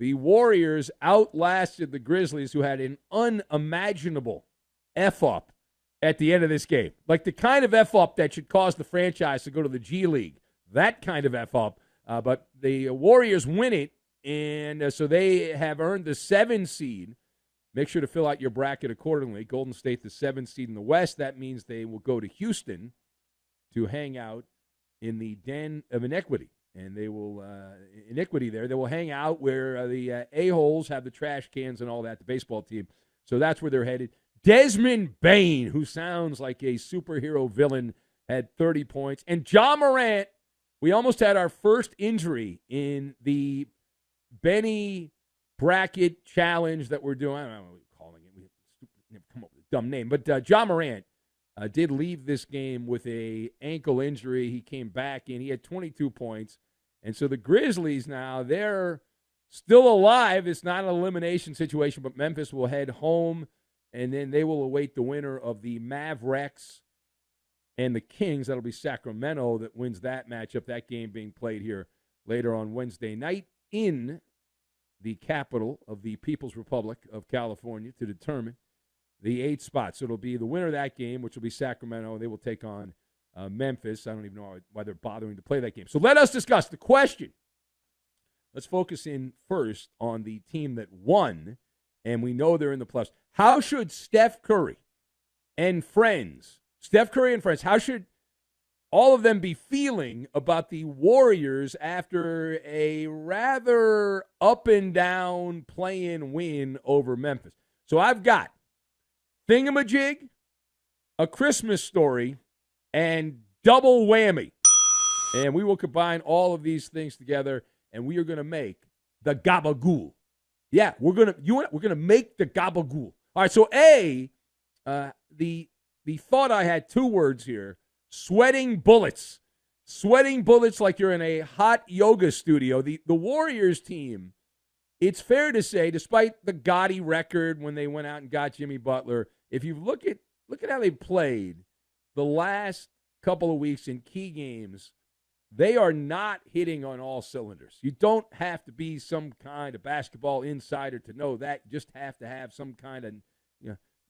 the Warriors outlasted the Grizzlies, who had an unimaginable F-up at the end of this game. Like the kind of F-up that should cause the franchise to go to the G League. That kind of F-up. But the Warriors win it, and so they have earned the 7 seed. Make sure to fill out your bracket accordingly. Golden State, the 7 seed in the West. That means they will go to Houston to hang out in the den of iniquity. And they will, iniquity there, they will hang out where the a-holes have the trash cans and all that, the baseball team. So that's where they're headed. Desmond Bane, who sounds like a superhero villain, had 30 points. And Ja Morant, we almost had our first injury in the Benny bracket challenge that we're doing. I don't know what we're calling it. We never come up with a dumb name. But Ja Morant did leave this game with a ankle injury. He came back in. He had 22 points. And so the Grizzlies now, they're still alive. It's not an elimination situation, but Memphis will head home, and then they will await the winner of the Mavericks and the Kings. That'll be Sacramento that wins that matchup, that game being played here later on Wednesday night in the capital of the People's Republic of California to determine the 8th spot. So it'll be the winner of that game, which will be Sacramento. They will take on Memphis. I don't even know why they're bothering to play that game. So let us discuss the question. Let's focus in first on the team that won, and we know they're in the playoffs. How should Steph Curry and friends, how should all of them be feeling about the Warriors after a rather up-and-down play-in win over Memphis? So I've got thingamajig, a Christmas story, and double whammy. And we will combine all of these things together, and we are going to make the gabagool. Yeah, we're gonna make the gabagool. All right, so the thought I had 2 words here: sweating bullets. Sweating bullets like you're in a hot yoga studio. The Warriors team, it's fair to say, despite the gaudy record when they went out and got Jimmy Butler, if you look at how they played the last couple of weeks in key games, they are not hitting on all cylinders. You don't have to be some kind of basketball insider to know that. You just have to have some kind of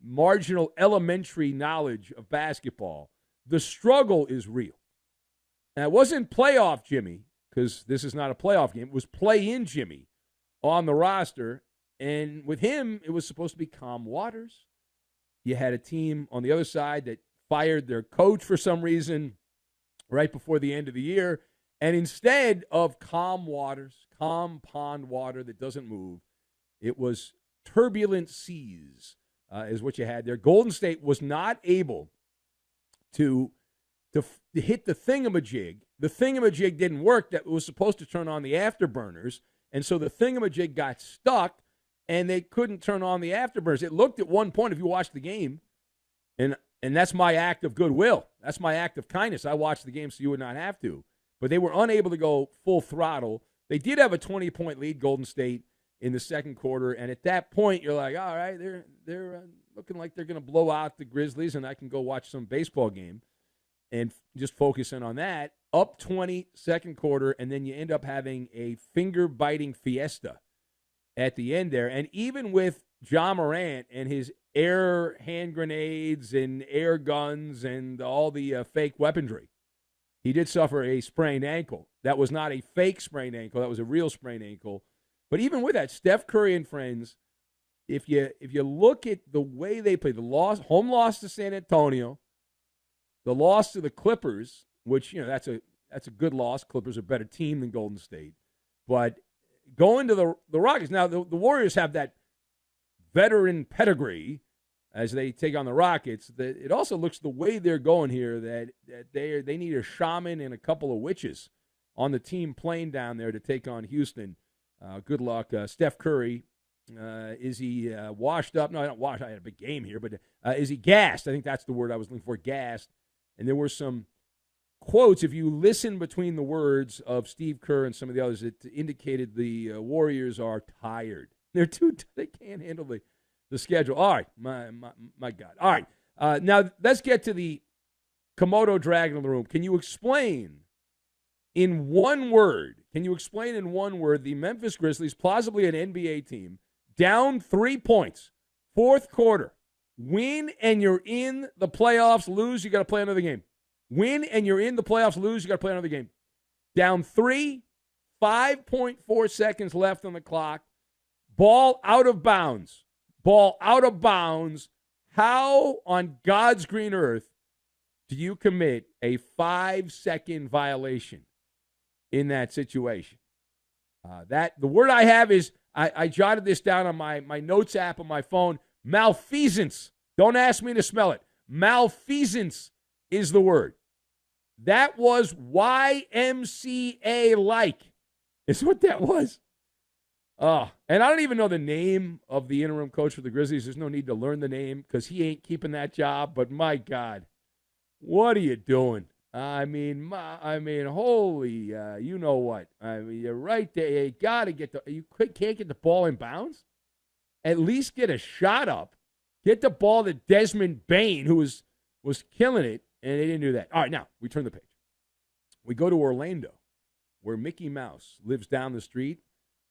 marginal elementary knowledge of basketball. The struggle is real. Now, it wasn't playoff Jimmy, because this is not a playoff game. It was play-in Jimmy on the roster. And with him, it was supposed to be calm waters. You had a team on the other side that fired their coach for some reason right before the end of the year. And instead of calm waters, calm pond water that doesn't move, it was turbulent seas is what you had there. Golden State was not able to hit the thingamajig. The thingamajig didn't work. That was supposed to turn on the afterburners. And so the thingamajig got stuck, and they couldn't turn on the afterburners. It looked at one point, if you watched the game, and that's my act of goodwill. That's my act of kindness. I watched the game so you would not have to. But they were unable to go full throttle. They did have a 20-point lead, Golden State, in the second quarter. And at that point, you're like, all right, they're looking like they're going to blow out the Grizzlies, and I can go watch some baseball game and just focus in on that. Up 20, second quarter, and then you end up having a finger-biting fiesta at the end there. And even with Ja Morant and his air hand grenades and air guns and all the fake weaponry, he did suffer a sprained ankle. That was not a fake sprained ankle. That was a real sprained ankle. But even with that, Steph Curry and friends, if you look at the way they played, home loss to San Antonio, the loss to the Clippers, which, that's a good loss. Clippers are a better team than Golden State. But going to the Rockets, now the Warriors have that veteran pedigree as they take on the Rockets. It also looks the way they're going here that they need a shaman and a couple of witches on the team playing down there to take on Houston. Good luck. Steph Curry, is he washed up? No, not washed. I had a big game here. But is he gassed? I think that's the word I was looking for, gassed. And there were some quotes, if you listen between the words of Steve Kerr and some of the others, it indicated the Warriors are tired. They can't handle the schedule. All right, my God. All right, now let's get to the Komodo dragon in the room. Can you explain in one word, Can you explain in one word the Memphis Grizzlies, plausibly an NBA team, down 3 points, fourth quarter, win and you're in the playoffs, lose, you got to play another game. Win and you're in the playoffs, lose, you got to play another game. Down 3, 5.4 seconds left on the clock, ball out of bounds. Ball out of bounds. How on God's green earth do you commit a 5-second violation in that situation? The word I have is, I jotted this down on my notes app on my phone, malfeasance. Don't ask me to spell it. Malfeasance is the word. That was YMCA-like, is what that was. And I don't even know the name of the interim coach for the Grizzlies. There's no need to learn the name because he ain't keeping that job. But my God, what are you doing? I mean, holy, you know what? I mean, you're right there. You got to you can't get the ball in bounds. At least get a shot up. Get the ball to Desmond Bain, who was killing it, and they didn't do that. All right, now we turn the page. We go to Orlando, where Mickey Mouse lives down the street.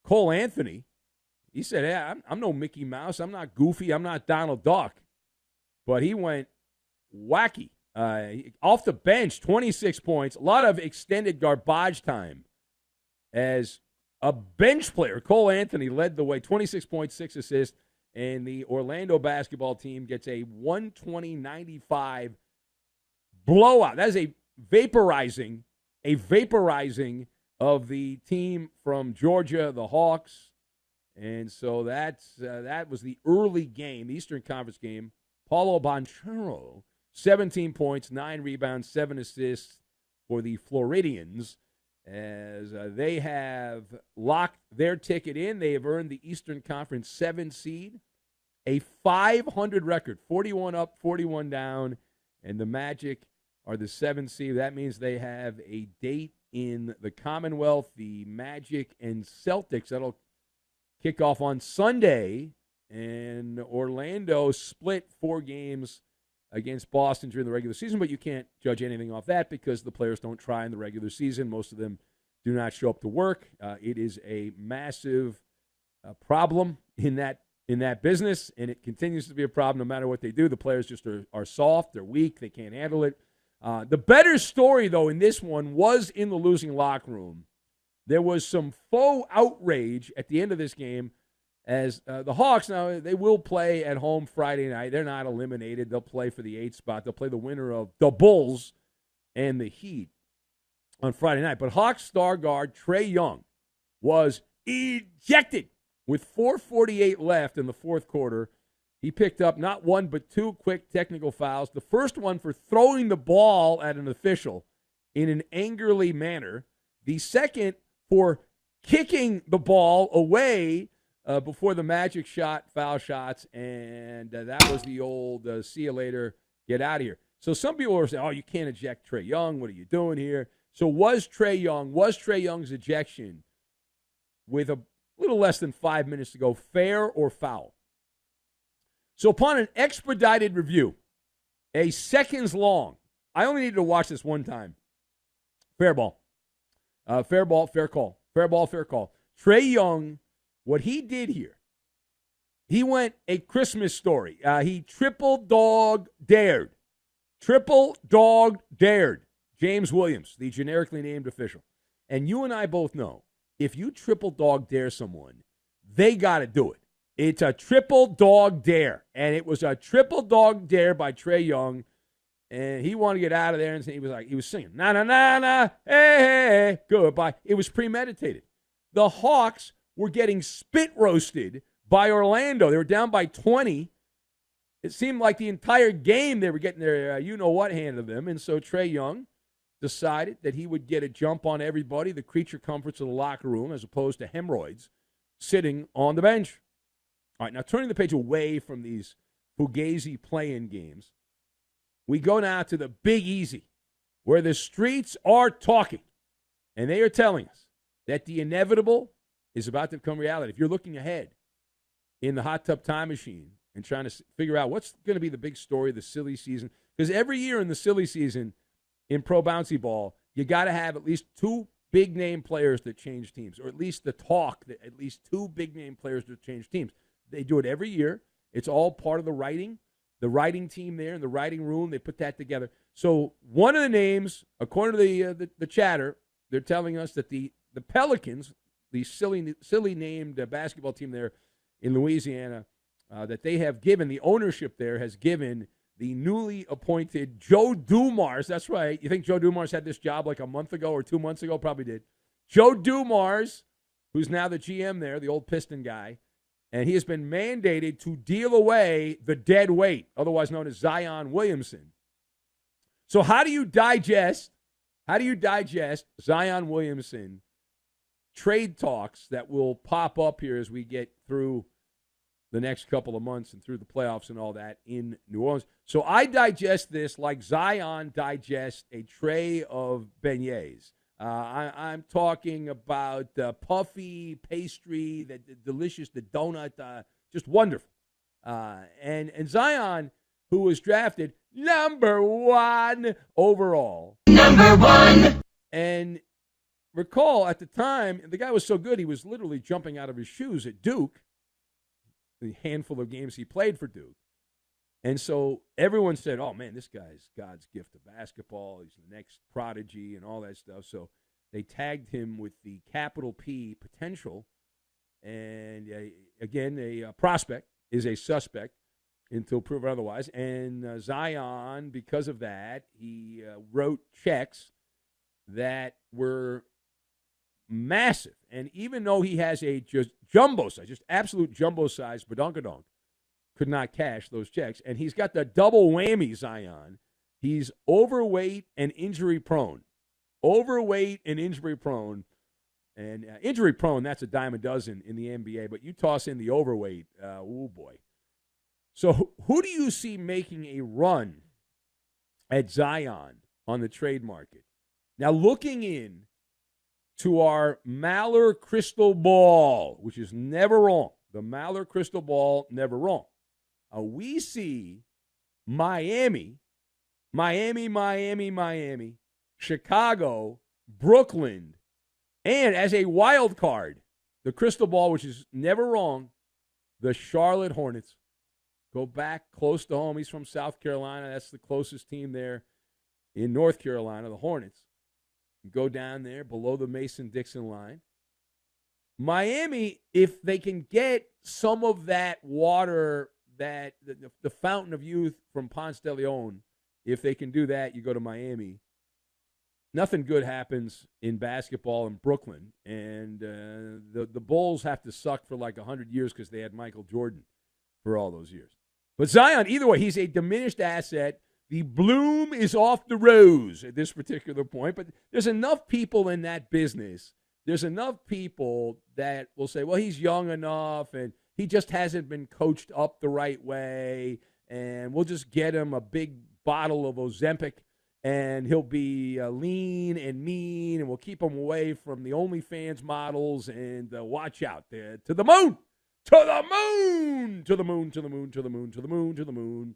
Cole Anthony, he said, hey, I'm no Mickey Mouse. I'm not Goofy. I'm not Donald Duck. But he went wacky. Off the bench, 26 points. A lot of extended garbage time as a bench player. Cole Anthony led the way, 26 points, 6 assists. And the Orlando basketball team gets a 120-95 blowout. That is a vaporizing of the team from Georgia, the Hawks. And so that was the early game, the Eastern Conference game. Paulo Banchero, 17 points, 9 rebounds, 7 assists for the Floridians as they have locked their ticket in. They have earned the Eastern Conference 7 seed, a 500 record, 41 up, 41 down, and the Magic are the 7 seed. That means they have a date in the Commonwealth, the Magic and Celtics. That'll kick off on Sunday, and Orlando split 4 games against Boston during the regular season, but you can't judge anything off that because the players don't try in the regular season. Most of them do not show up to work. It is a massive problem in that business, and it continues to be a problem no matter what they do. The players just are soft, they're weak, they can't handle it. The better story, though, in this one was in the losing locker room. There was some faux outrage at the end of this game as the Hawks, now, they will play at home Friday night. They're not eliminated. They'll play for the 8th spot. They'll play the winner of the Bulls and the Heat on Friday night. But Hawks star guard Trey Young was ejected with 4:48 left in the fourth quarter. He picked up not 1 but 2 quick technical fouls. The first one for throwing the ball at an official in an angrily manner. The second for kicking the ball away before the Magic shot foul shots, and that was the old see you later, get out of here. So some people are saying, oh, you can't eject Trey Young. What are you doing here? So was Trey Young's ejection with a little less than 5 minutes to go fair or foul? So upon an expedited review, a seconds long, I only needed to watch this one time. Fair ball. Fair ball, fair call. Fair ball, fair call. Trey Young, what he did here, he went a Christmas story. He triple dog dared. Triple dog dared James Williams, the generically named official. And you and I both know, if you triple dog dare someone, they got to do it. It's a triple dog dare. And it was a triple dog dare by Trey Young. And he wanted to get out of there, and he was singing, na na na na, hey, hey, hey, goodbye. It was premeditated. The Hawks were getting spit roasted by Orlando. They were down by 20. It seemed like the entire game they were getting their you-know-what handed to them. And so Trey Young decided that he would get a jump on everybody, the creature comforts of the locker room, as opposed to hemorrhoids sitting on the bench. All right, now turning the page away from these Fugazi play-in games, we go now to the Big Easy, where the streets are talking. And they are telling us that the inevitable is about to become reality. If you're looking ahead in the hot tub time machine and trying to figure out what's going to be the big story of the silly season, because every year in the silly season in pro bouncy ball, you got to have at least 2 big-name players that change teams, or at least the talk that at least 2 big-name players that change teams. They do it every year. It's all part of the writing team there in the writing room. They put that together. So one of the names, according to the chatter, they're telling us that the Pelicans, the silly named basketball team there in Louisiana, that they have given, the ownership there has given the newly appointed Joe Dumars. That's right. You think Joe Dumars had this job like a month ago or 2 months ago? Probably did. Joe Dumars, who's now the GM there, the old Piston guy, and he has been mandated to deal away the dead weight, otherwise known as Zion Williamson. So how do you digest Zion Williamson trade talks that will pop up here as we get through the next couple of months and through the playoffs and all that in New Orleans? So I digest this like Zion digests a tray of beignets. I'm talking about puffy pastry, the delicious, the donut, just wonderful. And Zion, who was drafted number 1 overall. Number 1! And recall at the time, the guy was so good, he was literally jumping out of his shoes at Duke, the handful of games he played for Duke. And so everyone said, oh, man, this guy's God's gift to basketball. He's the next prodigy and all that stuff. So they tagged him with the capital P potential. And, again, a prospect is a suspect until proven otherwise. And Zion, because of that, he wrote checks that were massive. And even though he has a just jumbo size, just absolute jumbo size badonkadonk, could not cash those checks. And he's got the double whammy, Zion. He's overweight and injury prone. Overweight and injury prone. And injury prone, that's a dime a dozen in the NBA. But you toss in the overweight, oh boy. So who do you see making a run at Zion on the trade market? Now, looking in to our MALLER crystal ball, which is never wrong. The MALLER crystal ball, never wrong. We see Miami, Chicago, Brooklyn, and as a wild card, the crystal ball, which is never wrong, the Charlotte Hornets. Go back close to home. He's from South Carolina. That's the closest team there in North Carolina, the Hornets. Go down there below the Mason-Dixon line. Miami, if they can get some of that water, that the fountain of youth from Ponce de Leon, if they can do that, you go to Miami. Nothing good happens in basketball in Brooklyn, and the Bulls have to suck for like 100 years because they had Michael Jordan for all those years. But Zion, either way, he's a diminished asset. The bloom is off the rose at this particular point, but there's enough people in that business. There's enough people that will say, well, he's young enough, and he just hasn't been coached up the right way, and we'll just get him a big bottle of Ozempic, and he'll be lean and mean, and we'll keep him away from the OnlyFans models, and watch out there to the moon, to the moon, to the moon, to the moon, to the moon, to the moon, to the moon.